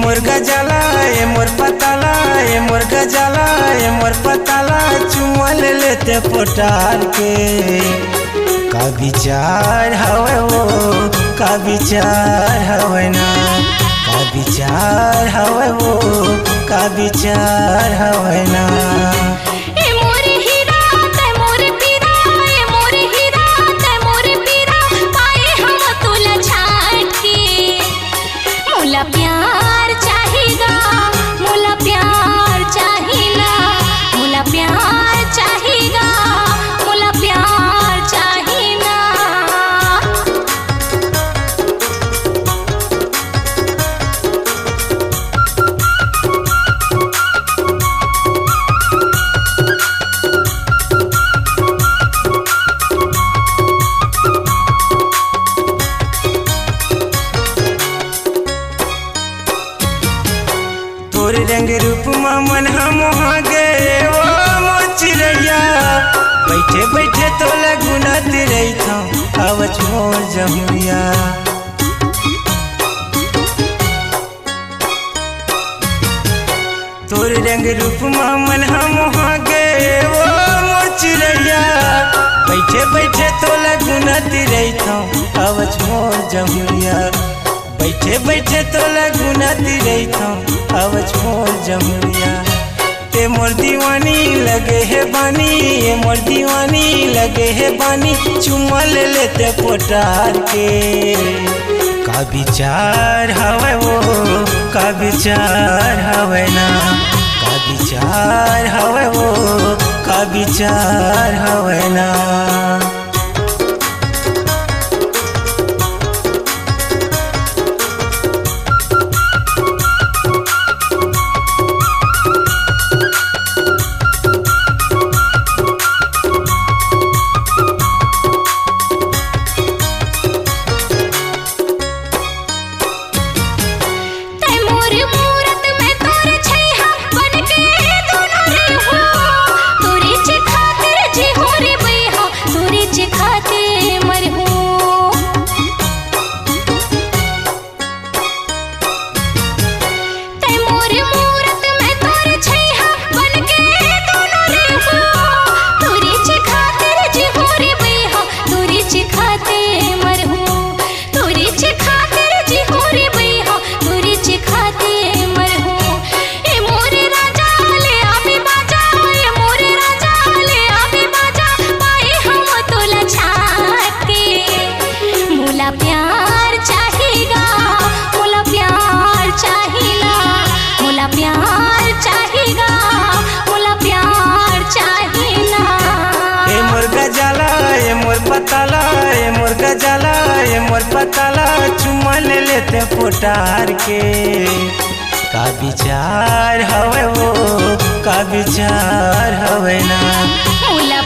मोर गजाला ए मोर पताला ए मोर गजाला ए मोर पताला चुमा ले लेते पोटार के का विचार हवे वो का विचार हवे ना का विचार हवे वो का विचार हवे ना प्यार चाहिगा मोला प्यार चाहिला मोला प्यार चाहिगा मोला प्यार चाहिला तोर रंग रूप मन हम वहाँ गए वो मोचिरैया बैठे बैठे तो लगुनत रही था आवच मोर जमुरिया तोर रंग रूप मन हम वहाँ गए वो मोचिरैया बैठे बैठे तो लगुनत रही था आवच मोर जमुरिया बैठे बैठे तो लगुनत रही था आवच मोर जमुरिया ते मोर दीवानी लगे है बानी ये मोर दीवानी लगे है बानी चुमा ले लेते पोटार के का विचार हवे वो का विचार हवे ना का विचार हवे वो का विचार हवे ना प्यार चाहिगा मोला प्यार चाहिला मोला प्यार चाहिगा मोला प्यार चाहिला ए मोर गजाला ए मोर पताला ए मोर गजाला ए मोर पताला चुमा ले लेते पोटार के का विचार हवे वो का विचार हवे ना मोला